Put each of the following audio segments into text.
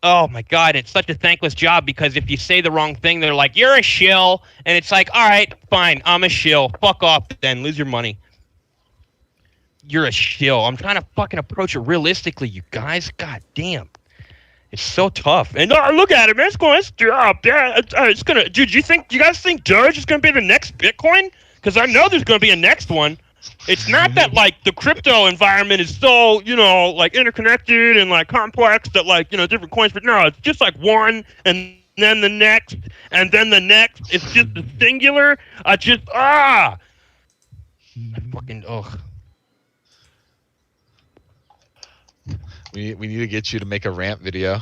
Oh my God, it's such a thankless job because if you say the wrong thing, they're like, "You're a shill," and it's like, "All right, fine, I'm a shill. Fuck off, then lose your money. You're a shill." I'm trying to fucking approach it realistically, you guys. God damn, it's so tough. And look at it, man. It's going to drop. Yeah, it's gonna. Dude, you guys think Doge is gonna be the next Bitcoin? Because I know there's gonna be a next one. It's not that like the crypto environment is so like interconnected and like complex that like different coins, but no, it's just like one and then the next and then the next. It's just a singular. I fucking ugh. We need to get you to make a rant video.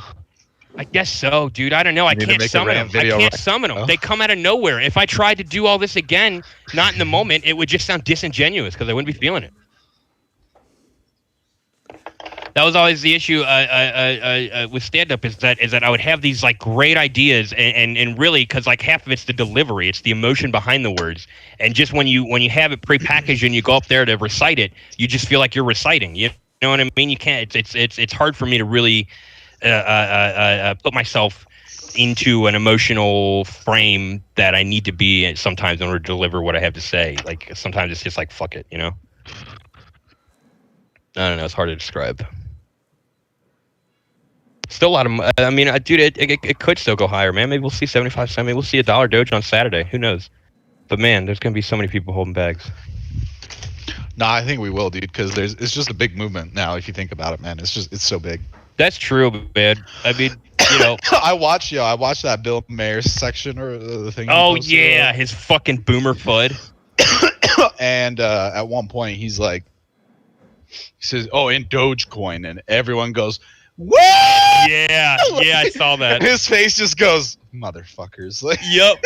I guess so, dude. I don't know. I can't summon them. I can't summon them. They come out of nowhere. If I tried to do all this again, not in the moment, it would just sound disingenuous because I wouldn't be feeling it. That was always the issue with stand-up is that I would have these like great ideas and really because like half of it's the delivery, it's the emotion behind the words, and just when you have it prepackaged and you go up there to recite it, you just feel like you're reciting. You know what I mean? You can't. It's hard for me to really. Put myself into an emotional frame that I need to be sometimes in order to deliver what I have to say. Like sometimes it's just like fuck it, I don't know. It's hard to describe. Still a lot of. I mean, dude, it could still go higher, man. Maybe we'll see 75 cents. Maybe we'll see $1 Doge on Saturday. Who knows? But man, there's gonna be so many people holding bags. No, I think we will, dude. Because it's just a big movement now. If you think about it, man, it's so big. That's true, man. I mean, I watched that Bill Mayer section or the thing. Oh yeah, his fucking boomer FUD. And at one point, he says, "Oh, in Dogecoin," and everyone goes, "What?" Yeah, I saw that. His face just goes, "Motherfuckers!" Yep.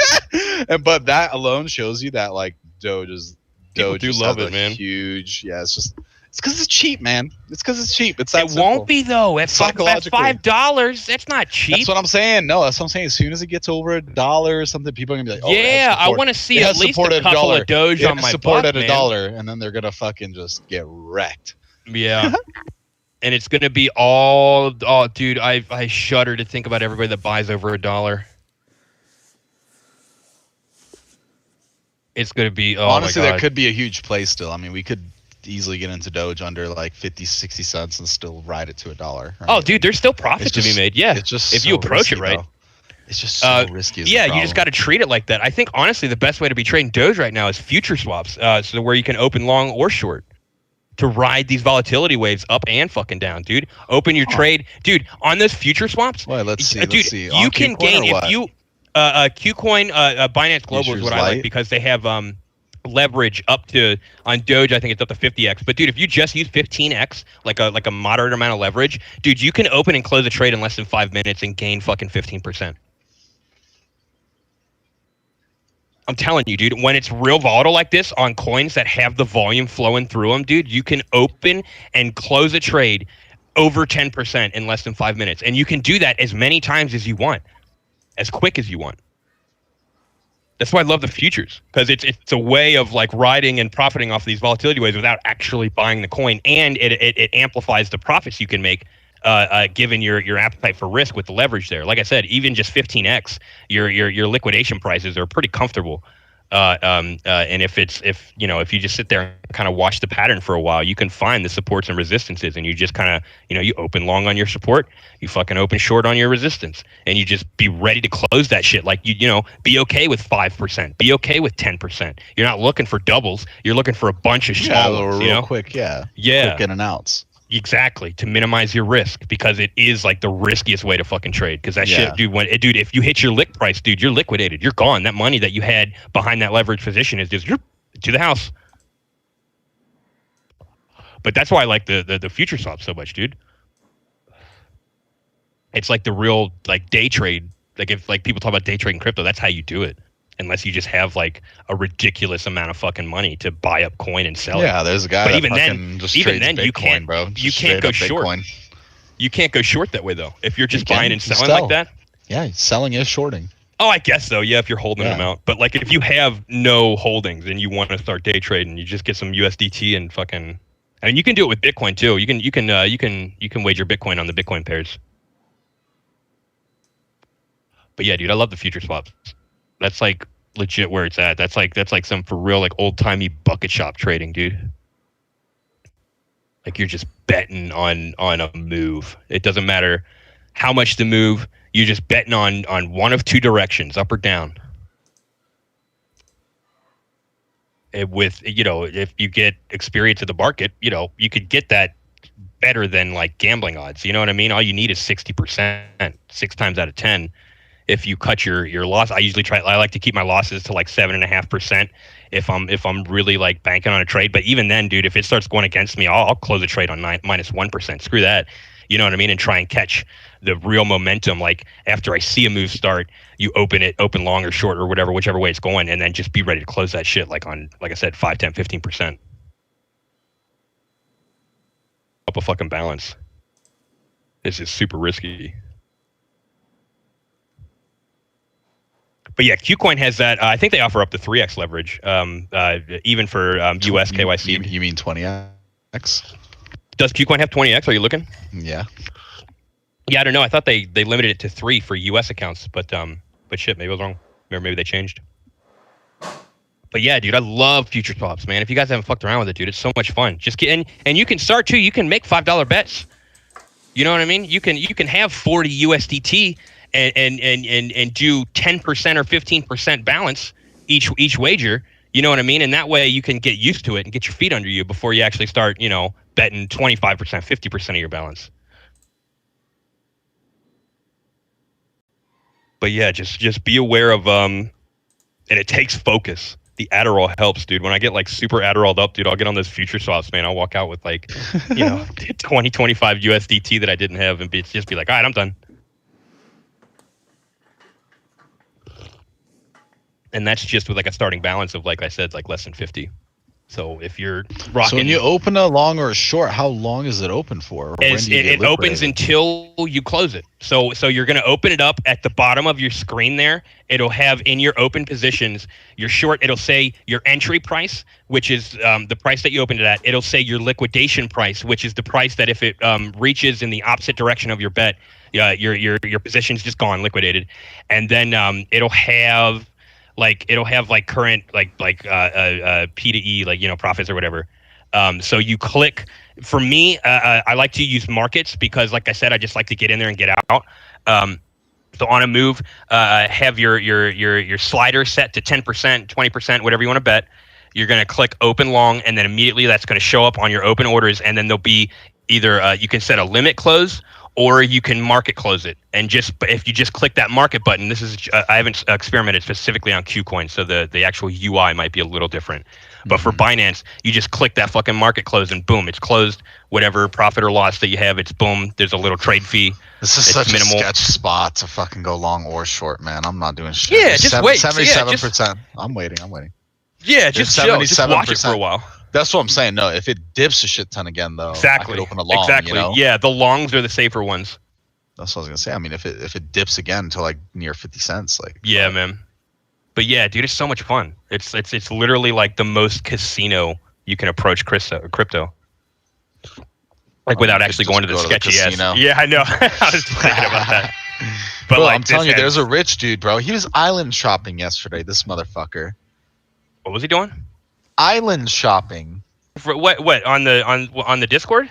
But that alone shows you that like Doge do love it, man. Huge, yeah. It's because it's cheap, man. It's because it's cheap. It's that it simple. Won't be though. At $5, that's not cheap. That's what I'm saying. No, that's what I'm saying. As soon as it gets over $1 or something, people are gonna be like, "Oh, yeah, I want to see at least a couple of Doge on my support buck, at $1, and then they're gonna fucking just get wrecked." Yeah, and it's gonna be all. Oh, dude, I shudder to think about everybody that buys over $1. It's gonna be. Oh, honestly, my God. there could be a huge play still. I mean, we could easily get into Doge under like 50, 60 cents and still ride it to $1. Right? Oh, dude, there's still profit to be made. Yeah, it's just if you approach it right. Though. It's just so risky. Yeah, you just got to treat it like that. I think honestly, the best way to be trading Doge right now is future swaps, so where you can open long or short to ride these volatility waves up and fucking down, dude. Open your trade, dude, on those future swaps. Well, let's see. Dude, let's see. You can gain if you Qcoin, Binance Global Futures is what I like because they have leverage up to on Doge. I think it's up to 50x. But dude, if you just use 15x, like a moderate amount of leverage, dude, you can open and close a trade in less than 5 minutes and gain fucking 15%. I'm telling you, dude, when it's real volatile like this on coins that have the volume flowing through them, dude, you can open and close a trade over 10% in less than 5 minutes. And you can do that as many times as you want, as quick as you want. That's why I love the futures, because it's a way of like riding and profiting off of these volatility waves without actually buying the coin, and it amplifies the profits you can make, given your appetite for risk with the leverage there. Like I said, even just 15x, your liquidation prices are pretty comfortable. And if you just sit there and kind of watch the pattern for a while, you can find the supports and resistances, and you just kind of, you open long on your support, you fucking open short on your resistance, and you just be ready to close that shit. Like be okay with 5%, be okay with 10%. You're not looking for doubles, you're looking for a bunch of small ones, real quick, quick in and outs. Exactly, to minimize your risk, because it is like the riskiest way to fucking trade. Because that shit, dude, if you hit your lick price, dude, you're liquidated. You're gone. That money that you had behind that leverage position is just to the house. But that's why I like the future swap so much, dude. It's like the real like day trade. Like if like people talk about day trading crypto, that's how you do it. Unless you just have like a ridiculous amount of fucking money to buy up coin and sell it. Yeah, there's a guy. But that even then, just even then, Bitcoin, you can't, bro. You can't go short. Bitcoin. You can't go short that way though. If you're just buying and selling like that. Yeah, selling is shorting. Oh, I guess so. Yeah, if you're holding them out. But like if you have no holdings and you want to start day trading, you just get some USDT and fucking. I mean, you can do it with Bitcoin too. You can wager Bitcoin on the Bitcoin pairs. But yeah, dude, I love the future swaps. That's like legit where it's at. That's like some for real like old timey bucket shop trading, dude. Like you're just betting on a move. It doesn't matter how much the move. You're just betting on one of two directions, up or down. With if you get experience of the market, you could get that better than like gambling odds. You know what I mean? All you need is 60%, 6 times out of 10. If you cut your loss, I like to keep my losses to like 7.5%. If I'm really like banking on a trade, but even then, dude, if it starts going against me, I'll close a trade on -1%. Screw that. You know what I mean? And try and catch the real momentum. Like after I see a move start, you open long or short or whichever way it's going, and then just be ready to close that shit like I said, 5, 10, 15%. Up a fucking balance. This is super risky. But yeah, Qcoin has that. I think they offer up to 3x leverage, even for US KYC. You mean 20x? Does Qcoin have 20x? Are you looking? Yeah. Yeah, I don't know. I thought they limited it to 3 for US accounts, but shit, maybe I was wrong. Or maybe they changed. But yeah, dude, I love future swaps, man. If you guys haven't fucked around with it, dude, it's so much fun. Just get in, and you can start too. You can make $5 bets. You know what I mean? You can have 40 USDT and do 10% or 15% balance each wager. You know what I mean? And that way you can get used to it and get your feet under you before you actually start, betting 25%, 50% of your balance. But yeah, just be aware of and it takes focus. The Adderall helps, dude. When I get like super Adderalled up, dude, I'll get on those future swaps, man. I'll walk out with like 20, 25 USDT that I didn't have and just be like, all right, I'm done. And that's just with like a starting balance of, like I said, like less than 50. So if you're rocking, so when you open a long or a short, how long is it open for? It opens until you close it. So you're going to open it up at the bottom of your screen there. It'll have in your open positions, your short, it'll say your entry price, which is the price that you opened it at. It'll say your liquidation price, which is the price that if it reaches in the opposite direction of your bet, your position's just gone, liquidated. And then it'll have current P to E, profits or whatever. So you click. For me, I like to use markets because, like I said, I just like to get in there and get out. So on a move, have your slider set to 10%, 20%, whatever you want to bet. You're going to click open long, and then immediately that's going to show up on your open orders, and then there'll be either you can set a limit close, or you can market close it. And if you just click that market button, this is I haven't experimented specifically on Qcoin, so the actual UI might be a little different. But for Binance, you just click that fucking market close, and boom, it's closed. Whatever profit or loss that you have, it's boom. There's a little trade fee. This is such minimal. A sketch spot to fucking go long or short, man. I'm not doing shit. Yeah, just wait. 77%. I'm waiting. Yeah, just chill. Just watch it for a while. That's what I'm saying. No, if it dips a shit ton again, though, exactly. I could open a long. Exactly. Yeah, the longs are the safer ones. That's what I was gonna say. I mean, if it dips again to like near 50 cents, like. Yeah, man. But yeah, dude, it's so much fun. It's literally like the most casino you can approach crypto. Like without actually going to the sketchy ass. Yeah, I know. I was thinking about that. But bro, I'm telling you, there's a rich dude, bro. He was island shopping yesterday. This motherfucker. What was he doing? Island shopping. For what on the Discord?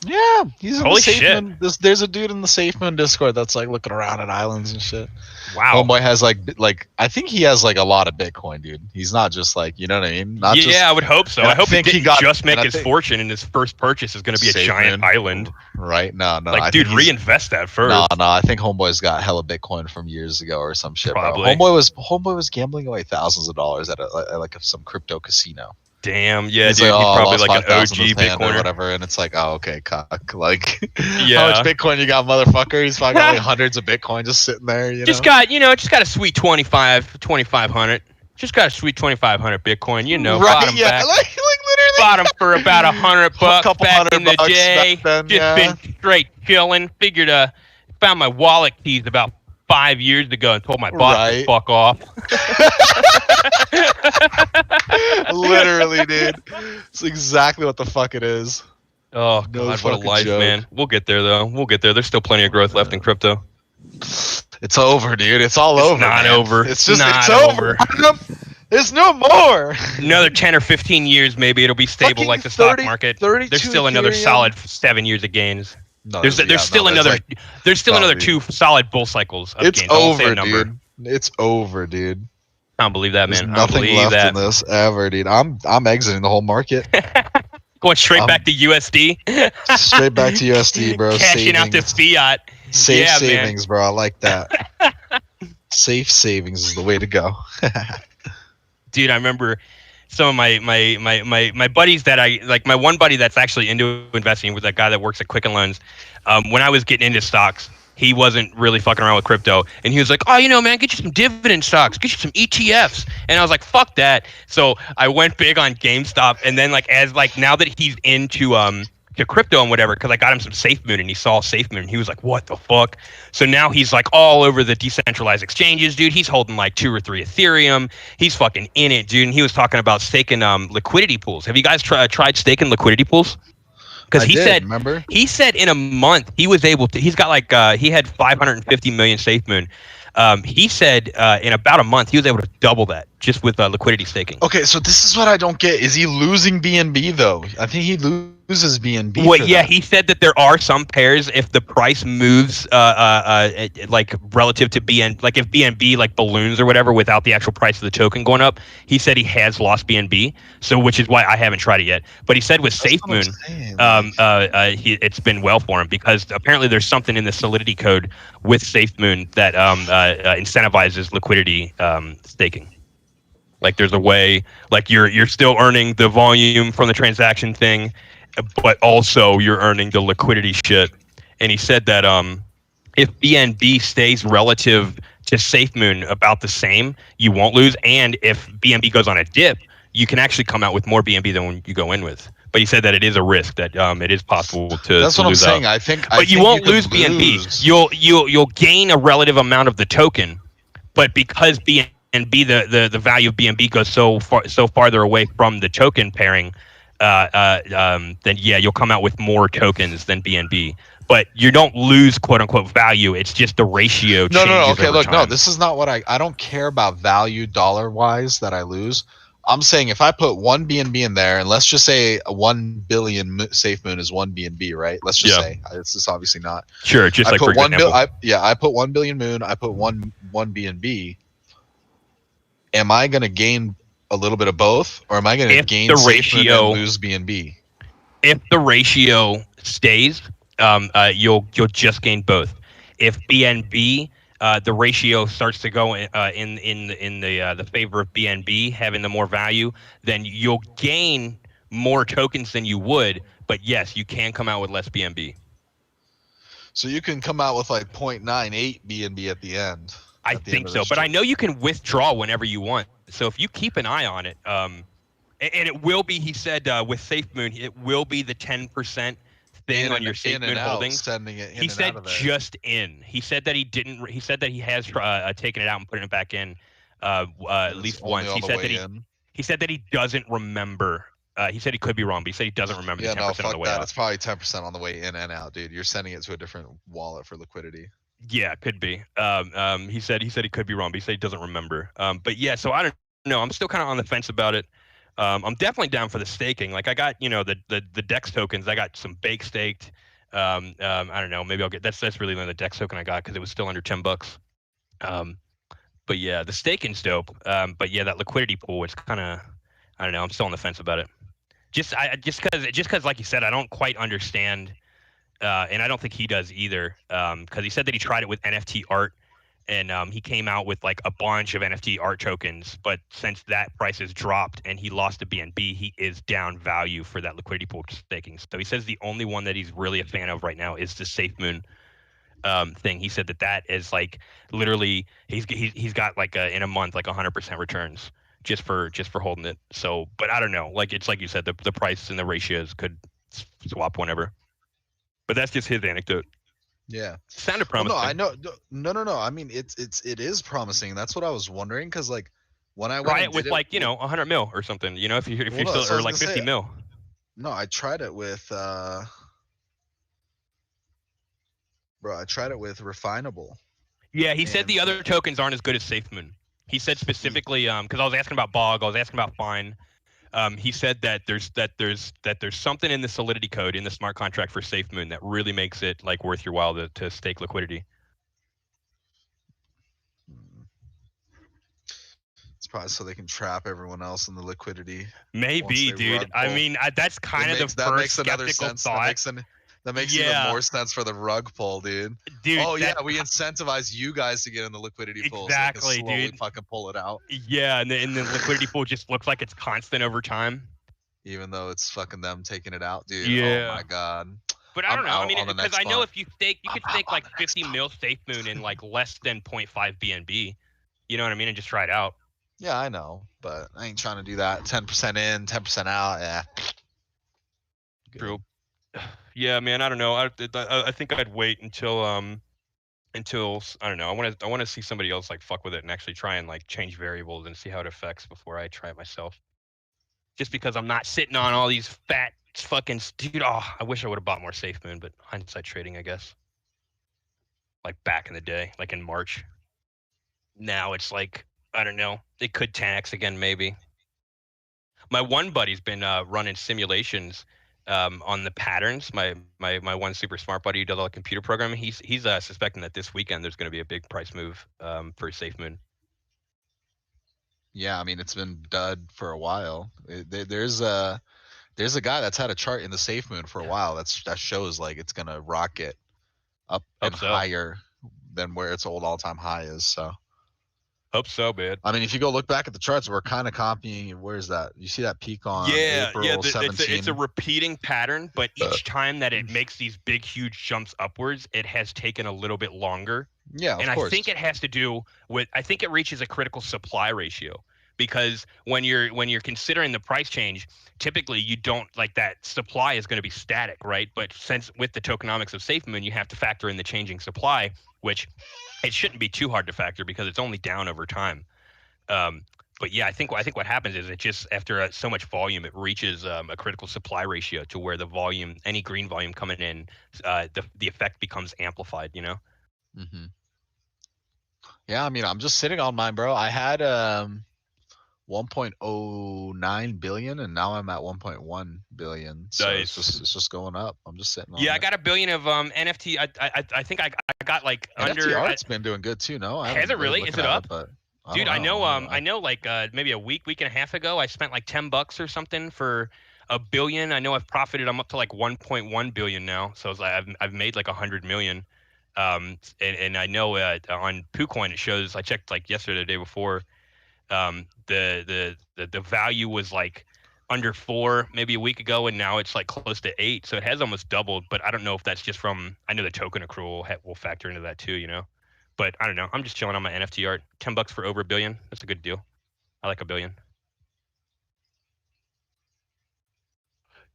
Yeah, he's in Holy the safe shit. moon. There's a dude in the safe moon Discord that's like looking around at islands and shit. Wow. Homeboy has like I think he has like a lot of Bitcoin, dude. He's not just like, you know what I mean? Not yeah, just, I would hope so. I hope he didn't just make his think, fortune, and his first purchase is going to be a giant island. Right? No. Like, dude, reinvest that first. No. I think Homeboy's got hella Bitcoin from years ago or some shit. Probably. Bro. Homeboy was gambling away thousands of dollars at like some crypto casino. Damn, yeah, dude, he's probably like an OG Bitcoiner or whatever, and it's like, oh, okay, cock. Like, yeah. How much Bitcoin you got, motherfucker? He's fucking like hundreds of Bitcoin just sitting there, just got a sweet 2,500. Just got a sweet 2,500 Bitcoin, right, bottom back. Like literally. Bottom for about $100 back in the day. Then, just been straight chilling. Figured found my wallet keys about 5 years ago and told my boss to fuck off. Literally, dude. It's exactly what the fuck it is. Oh, God, what a life, man. We'll get there, though. We'll get there. There's still plenty of growth left in crypto. It's over, dude. It's all It's over, not man. over. It's just Not it's over. over. There's no more. Another 10 or 15 years, maybe it'll be stable Fucking like the stock 30, market. 32 There's still another Ethereum. solid 7 years of gains. No, There's still another like, there's still no, another dude. 2 solid bull cycles of It's gains. I won't say a over, number. dude. It's over, dude. I don't believe that, There's man. I don't nothing believe left in that. this ever, dude. I'm exiting the whole market. Going straight back to USD. Straight back to USD, bro. Cashing out to fiat. Safe Yeah, savings, bro. I like that. Safe savings is the way to go. Dude, I remember some of my buddies that I like. My one buddy that's actually into investing was that guy that works at Quicken Loans. When I was getting into stocks, he wasn't really fucking around with crypto, and he was like, "Oh, man, get you some dividend stocks, get you some ETFs." And I was like, "Fuck that!" So I went big on GameStop, and then now that he's into to crypto and whatever, because I got him some SafeMoon, and he saw SafeMoon, and he was like, "What the fuck?" So now he's like all over the decentralized exchanges, dude. He's holding like 2 or 3 Ethereum. He's fucking in it, dude. And he was talking about staking liquidity pools. Have you guys tried staking liquidity pools? Because remember? He said in a month he was able to. He's got he had 550 million SafeMoon. He said in about a month he was able to double that just with liquidity staking. Okay, so this is what I don't get. Is he losing BNB though? I think he loses BNB. Well, yeah, he said that there are some pairs if the price moves like relative to BN, like if BNB like balloons or whatever without the actual price of the token going up. He said he has lost BNB, so which is why I haven't tried it yet. But he said with SafeMoon, it's been well for him because apparently there's something in the Solidity code with SafeMoon that incentivizes liquidity staking. Like there's a way, like you're still earning the volume from the transaction thing, but also you're earning the liquidity shit. And he said that if BNB stays relative to SafeMoon about the same, you won't lose. And if BNB goes on a dip, you can actually come out with more BNB than when you go in with. But he said that it is a risk that it is possible to. That's to what I'm lose saying. out. I think, but you won't lose BNB. You'll gain a relative amount of the token, but because BNB the value of BNB goes so farther away from the token pairing, then yeah, you'll come out with more tokens than BNB. But you don't lose quote unquote value. It's just the ratio changes. No. Okay, over look, time. no, this is not what I don't care about value dollar wise that I lose. I'm saying if I put 1 BNB in there, and let's just say 1 billion SafeMoon is 1 BNB, right? Let's just say this is obviously not. Sure, just I like put for example. I put 1 billion moon. I put one BNB. Am I going to gain a little bit of both, or am I going to gain the ratio and lose BNB? If the ratio stays, you'll just gain both. If BNB the ratio starts to go in the favor of BNB having the more value, then you'll gain more tokens than you would. But yes, you can come out with less BNB. So you can come out with like 0.98 BNB at the end. I think so, but I know you can withdraw whenever you want. So if you keep an eye on it, and it will be, he said with SafeMoon, it will be the 10% thing on your SafeMoon holdings. He said just in. He said that he didn't. He said that he has taken it out and put it back in at least once. He said that he doesn't remember. He said he could be wrong, but he said he doesn't remember the 10% on the way out. It's probably 10% on the way in and out, dude. You're sending it to a different wallet for liquidity. Yeah, could be. He said he could be wrong, but he said he doesn't remember. But yeah, so I don't know. I'm still kind of on the fence about it. I'm definitely down for the staking. Like I got, the DEX tokens. I got some bake staked. I don't know. Maybe I'll get that's really the DEX token I got because it was still under $10. But yeah, the staking's dope. But yeah, that liquidity pool, it's kind of, I don't know. I'm still on the fence about it. Just because, like you said, I don't quite understand. And I don't think he does either, because he said that he tried it with NFT art, and he came out with like a bunch of NFT art tokens. But since that price has dropped and he lost to BNB, he is down value for that liquidity pool staking. So he says the only one that he's really a fan of right now is the SafeMoon thing. He said that is like literally he's got like in a month like 100% returns just for holding it. So, but I don't know. Like it's like you said, the price and the ratios could swap whenever. But that's just his anecdote. Yeah, sounded promising. Well, no, I know. No. I mean, it is promising. That's what I was wondering, because like when I went try it with 100 mil or something. If you're still or like 50 mil. No, I tried it with I tried it with Refinable. Yeah, he said And the other tokens aren't as good as SafeMoon. He said specifically, because I was asking about Bog, I was asking about Fine. He said that there's something in the Solidity code in the smart contract for SafeMoon that really makes it like worth your while to stake liquidity. it's probably so they can trap everyone else in the liquidity. Once Maybe, they dude. rug I pull. mean, that's kind of the That first makes another skeptical sense. thought. That makes even Yeah, more sense for the rug pull, dude. dude. Oh yeah, we incentivize you guys to get in the liquidity pool so they can Exactly, slowly dude. fucking pull it out. Yeah, and the liquidity pool just looks like it's constant over time. Even though it's fucking them taking it out, dude. Oh Yeah. my god. But I I'm don't know. I out mean, on the because next I know spot. if you could stake like 50 mil SafeMoon in like less than 0.5 BNB. You know what I mean? And just try it out. Yeah, I know, but I ain't trying to do that. 10% in, 10% out. Yeah. True. Yeah, man. I don't know. I think I'd wait until I don't know. I want to see somebody else like fuck with it and actually try and like change variables and see how it affects before I try it myself. Just because I'm not sitting on all these fat fucking dude. Oh, I wish I would have bought more SafeMoon, but hindsight trading, I guess. Like back in the day, like in March. Now it's like I don't know. It could 10x again, maybe. My one buddy's been running simulations on the patterns. My one super smart buddy who does all the computer programming. He's suspecting that this weekend there's going to be a big price move for SafeMoon. Yeah, I mean it's been dud for a while. There's a guy that's had a chart in the SafeMoon for a while that shows like it's gonna rocket up and Hope so. higher than where its old all-time high is. So Hope so, man. I mean, if you go look back at the charts, we're kind of copying. Where's that? You see that peak on April 17? It's a repeating pattern, but each time that it makes these big, huge jumps upwards, it has taken a little bit longer. Yeah, and of course. I think it has to do with I think it reaches a critical supply ratio because when you're considering the price change, typically you don't like that supply is going to be static, right? But since with the tokenomics of SafeMoon, you have to factor in the changing supply, which it shouldn't be too hard to factor because it's only down over time. But yeah, I think what happens is it just after so much volume, it reaches a critical supply ratio to where the volume, any green volume coming in, the effect becomes amplified. You know. Mm-hmm. Yeah, I mean, I'm just sitting on mine, bro. I had 1.09 billion, and now I'm at 1.1 billion. So Nice. it's just going up. I'm just sitting on. Yeah, it. I got $1 billion of NFT. I think I got like NFT art's been doing good too. No, has it really? Is it up? But dude, I know like maybe a week and a half ago, I spent like $10 or something for $1 billion. I know I've profited. I'm up to like 1.1 billion now. So I've made like 100 million. And I know on PooCoin it shows. I checked like yesterday, the day before. The value was like under 4 maybe a week ago, and now it's like close to 8. So it has almost doubled. But I don't know if that's just from. I know the token accrual will factor into that too. You know. But I don't know. I'm just chilling on my NFT art. $10 for over $1 billion. That's a good deal. I like $1 billion.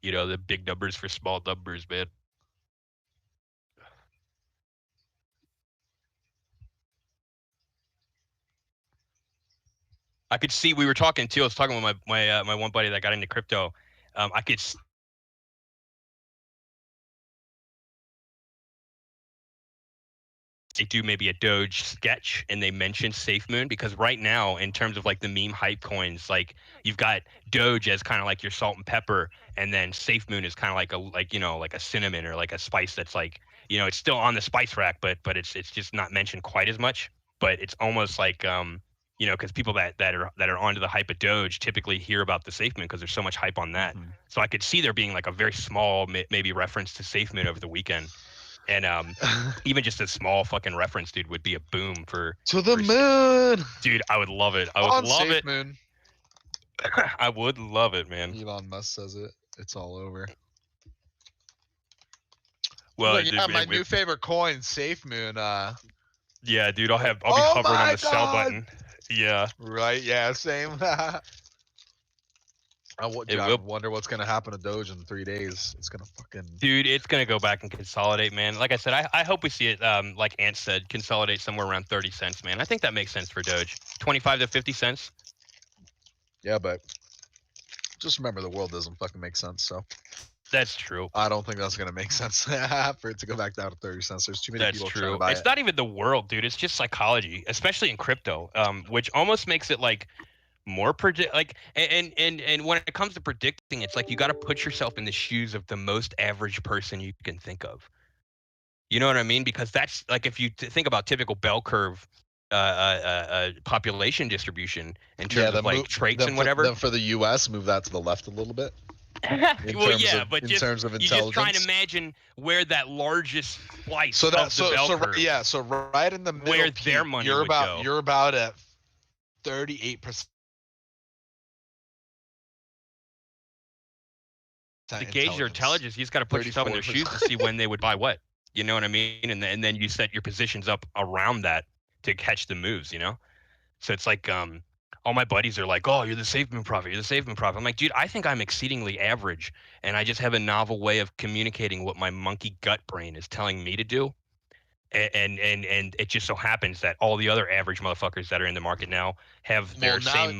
You know, the big numbers for small numbers, man. I could see we were talking too. I was talking with my one buddy that got into crypto. I could they do maybe a Doge sketch and they mention SafeMoon because right now in terms of like the meme hype coins, like you've got Doge as kind of like your salt and pepper, and then SafeMoon is kind of like a cinnamon or like a spice that's like it's still on the spice rack, but it's just not mentioned quite as much. But it's almost like because people that are onto the hype of Doge typically hear about the SafeMoon because there's so much hype on that. Mm-hmm. So I could see there being like a very small maybe reference to SafeMoon over the weekend. And even just a small fucking reference, dude, would be a boom for moon. Dude, I would love it. I would love it. Moon. I would love it, man. Elon Musk says it. It's all over. Well, my new favorite coin, SafeMoon. Yeah, dude, I'll be hovering on the sell button. Yeah. Right. Yeah. Same. I wonder what's gonna happen to Doge in 3 days. It's gonna fucking. Dude, it's gonna go back and consolidate, man. Like I said, I hope we see it. Like Ant said, consolidate somewhere around 30 cents, man. I think that makes sense for Doge. 25 to 50 cents. Yeah, but just remember the world doesn't fucking make sense. So. That's true. I don't think that's going to make sense for it to go back down to 30 cents. There's too many That's people trying to true. buy It's it. not even the world, dude. It's just psychology, especially in crypto, which almost makes it like more predict like and when it comes to predicting, it's like you got to put yourself in the shoes of the most average person you can think of. You know what I mean? Because that's like if you think about typical bell curve population distribution in Yeah, terms of like traits and whatever. then for the US, move that to the left a little bit Well, yeah, but in just terms of you just try and intelligence. imagine where that largest slice So that of the bell curve, yeah, so right in the middle, where Pete, their money would go. you're about at 38% To gauge their intelligence, you just got to put yourself in their shoes to see when they would buy what. You know what I mean? And then you set your positions up around that to catch the moves. You know, so it's like all my buddies are like, "Oh, you're the safe moon prophet. You're the safe moon prophet." I'm like, dude, I think I'm exceedingly average, and I just have a novel way of communicating what my monkey gut brain is telling me to do. And it just so happens that all the other average motherfuckers that are in the market now have their same